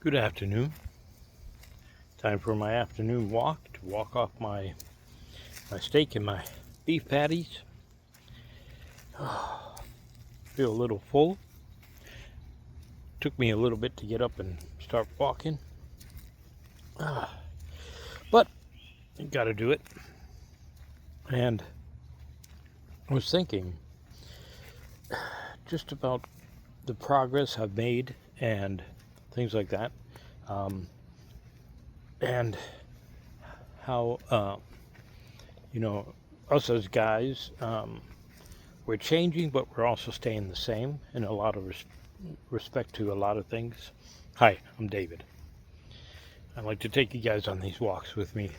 Good afternoon. Time for my afternoon walk to walk off my steak and my beef patties. Feel a little full. Took me a little bit to get up and start walking. But you gotta do it. And I was thinking just about the progress I've made and things like that. And how, us as guys, we're changing, but we're also staying the same in a lot of respect to a lot of things. Hi, I'm David. I'd like to take you guys on these walks with me,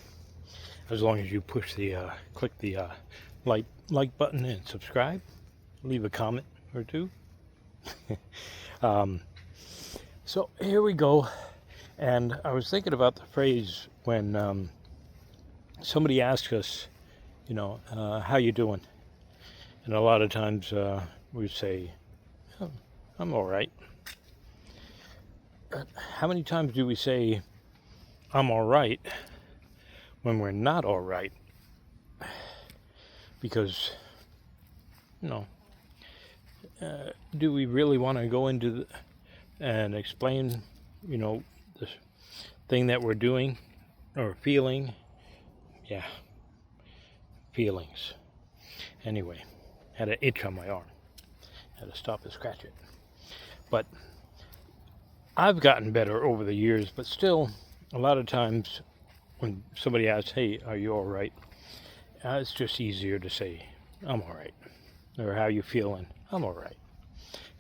as long as you click the like button and subscribe. Leave a comment or two. So here we go. And I was thinking about the phrase when somebody asks us, how you doing? And a lot of times we say, oh, I'm all right. But how many times do we say, I'm all right, when we're not all right? Because, do we really want to go into and explain, the thing that we're doing or feeling? Yeah, feelings. Anyway, had an itch on my arm. Had to stop and scratch it. But I've gotten better over the years, but still, a lot of times when somebody asks, hey, are you all right? It's just easier to say, I'm all right. Or how you feeling? I'm all right.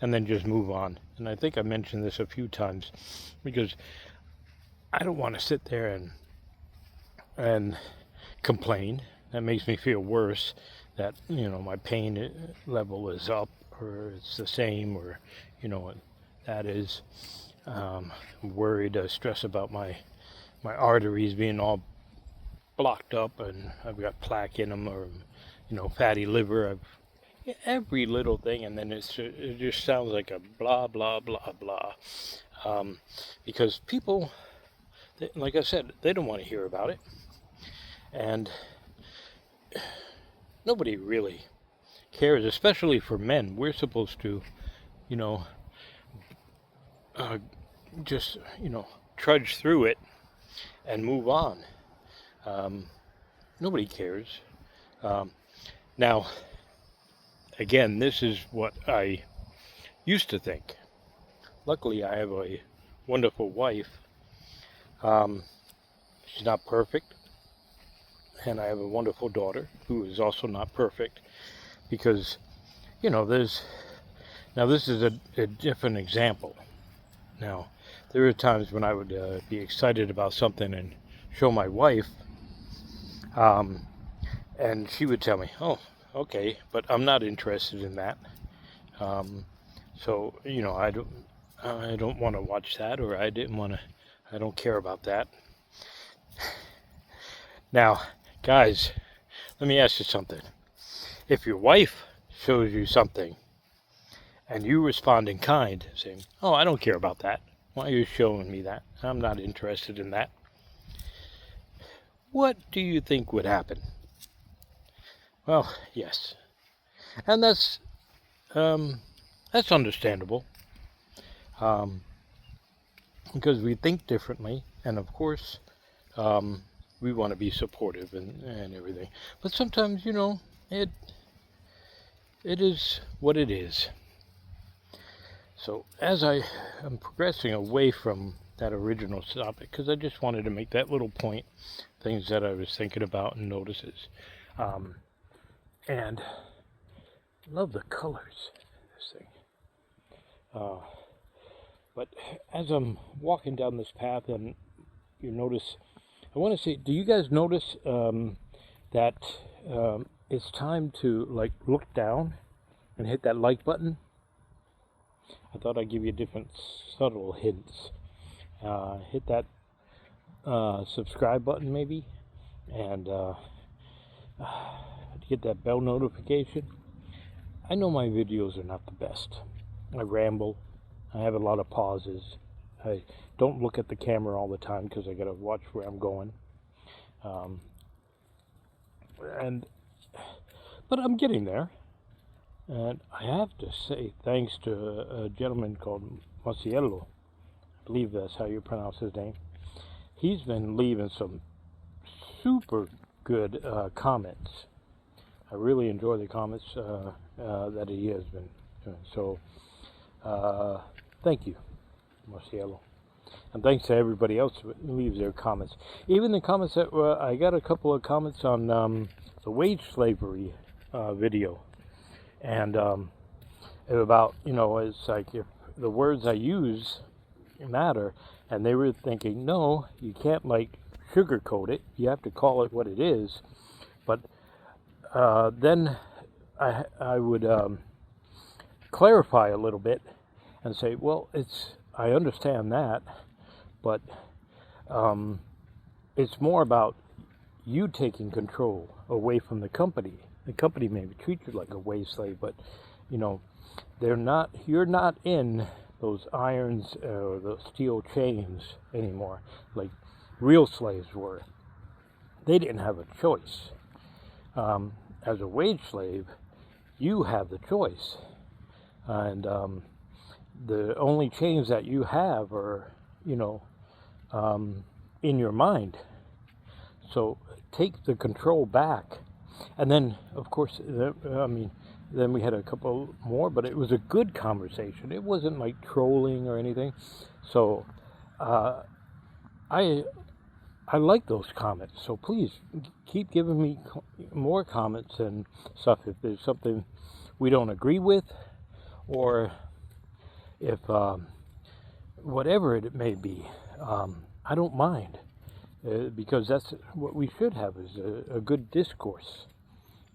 And then just move on. And I think I mentioned this a few times because I don't want to sit there and complain. That makes me feel worse that, my pain level is up or it's the same or, that is. Worried, stress about my arteries being all blocked up and I've got plaque in them or, fatty liver. Every little thing, and then it just sounds like a blah, blah, blah, blah. Because people, like I said, they don't want to hear about it. And nobody really cares, especially for men. We're supposed to, just, trudge through it and move on. Nobody cares. Now, again, this is what I used to think. Luckily, I have a wonderful wife. She's not perfect. And I have a wonderful daughter who is also not perfect because, this is a different example. Now, there are times when I would be excited about something and show my wife, and she would tell me, oh, okay, but I'm not interested in that. So, I don't want to watch that, or I don't care about that. Now, guys, let me ask you something. If your wife shows you something and you respond in kind, saying, oh, I don't care about that. Why are you showing me that? I'm not interested in that. What do you think would happen? Well, yes. And that's understandable. Because we think differently, and of course, we want to be supportive and everything. But sometimes, it is what it is. So as I am progressing away from that original topic, because I just wanted to make that little point, things that I was thinking about and notices. And I love the colors in this thing. But as I'm walking down this path, and you notice, I want to say, do you guys notice that it's time to look down and hit that like button? I thought I'd give you different subtle hints. Hit that subscribe button maybe, and get that bell notification. I know my videos are not the best. I ramble. I have a lot of pauses. I don't look at the camera all the time because I gotta watch where I'm going. And but I'm getting there. And I have to say, thanks to a gentleman called Masiello, I believe that's how you pronounce his name. He's been leaving some super good comments. I really enjoy the comments that he has been doing. So, thank you, Marcielo. And thanks to everybody else who leaves their comments. Even the comments that I got a couple of comments on the wage slavery video. And about, it's like if the words I use matter. And they were thinking, no, you can't sugarcoat it. You have to call it what it is. But then I would clarify a little bit and say, well, I understand that, but it's more about you taking control away from the company. The company may treat you like a wage slave, but you're not in those irons or those steel chains anymore like real slaves were. They didn't have a choice. As a wage slave, you have the choice, and the only chains that you have are in your mind. So take the control back. And then, of course, then we had a couple more, but it was a good conversation. It wasn't like trolling or anything. So I like those comments. So please keep giving me more comments and stuff if there's something we don't agree with, or if whatever it may be. I don't mind, because that's what we should have, is a good discourse.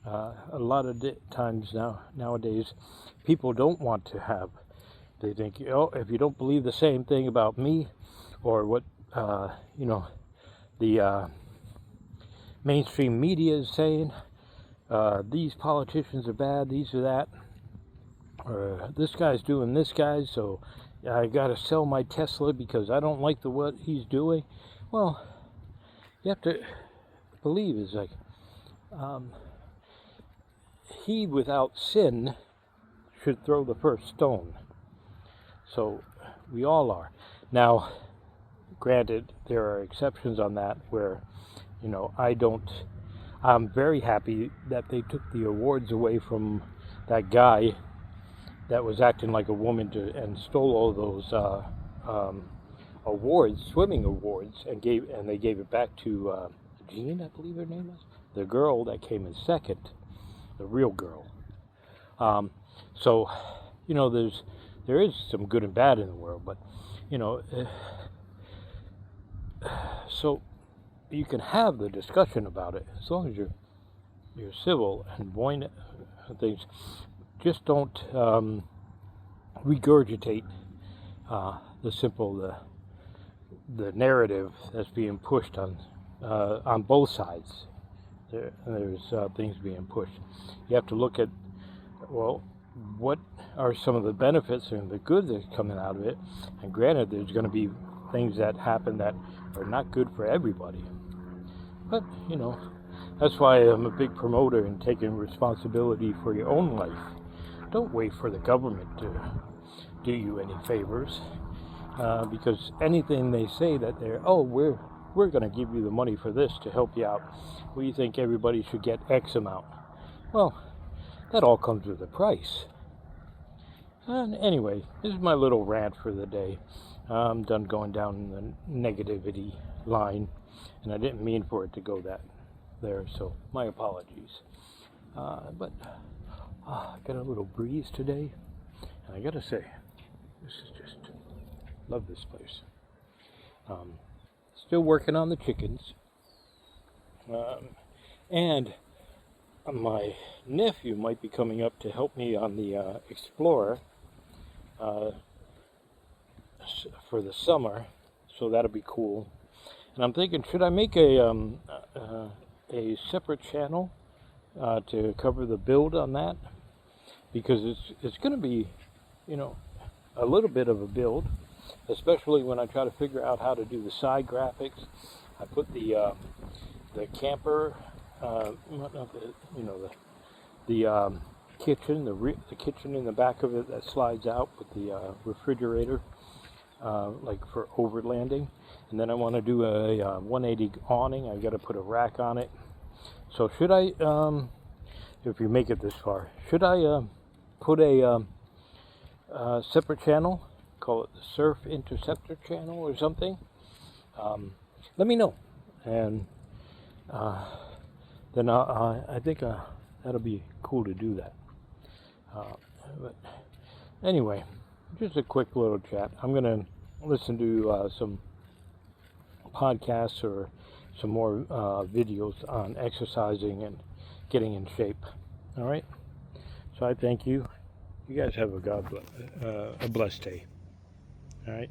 A lot of times nowadays, people don't want to have. They think, if you don't believe the same thing about me, or what the mainstream media is saying, these politicians are bad, these or that, or this guy's doing this guy, so I got to sell my Tesla because I don't like what he's doing. Well, you have to believe is like, he without sin should throw the first stone. So we all are. Now, granted, there are exceptions on that where, I'm very happy that they took the awards away from that guy that was acting like a woman and stole all those awards, swimming awards, and they gave it back to Jean, I believe her name was, the girl that came in second, the real girl. So, there is some good and bad in the world, but so you can have the discussion about it as long as you're civil and buoyant and things. Just don't regurgitate the narrative that's being pushed on both sides. There's things being pushed. You have to look at, well, what are some of the benefits and the good that's coming out of it? And granted, there's going to be things that happen that are not good for everybody. But, that's why I'm a big promoter in taking responsibility for your own life. Don't wait for the government to do you any favors, because anything they say that we're going to give you the money for this to help you out. We think everybody should get X amount. Well, that all comes with a price. And anyway, this is my little rant for the day. I'm done going down the negativity line, and I didn't mean for it to go there, so my apologies. But I got a little breeze today, and I gotta say, this is just, love this place. Still working on the chickens, and my nephew might be coming up to help me on the Explorer for the summer, so that'll be cool. And I'm thinking, should I make a separate channel to cover the build on that? Because it's going to be, a little bit of a build. especially when I try to figure out how to do the side graphics. I put the camper, not the, you know, the kitchen, the kitchen in the back of it that slides out with the refrigerator, like for overlanding. And then I want to do a 180 awning. I've got to put a rack on it. So should I, if you make it this far, should I put a separate channel, call it the Surf Interceptor channel or something? Let me know, and then I think that'll be cool to do that. But anyway, just a quick little chat. I'm gonna listen to some podcasts or some more videos on exercising and getting in shape. All right. So I thank you. You guys have a blessed day. All right.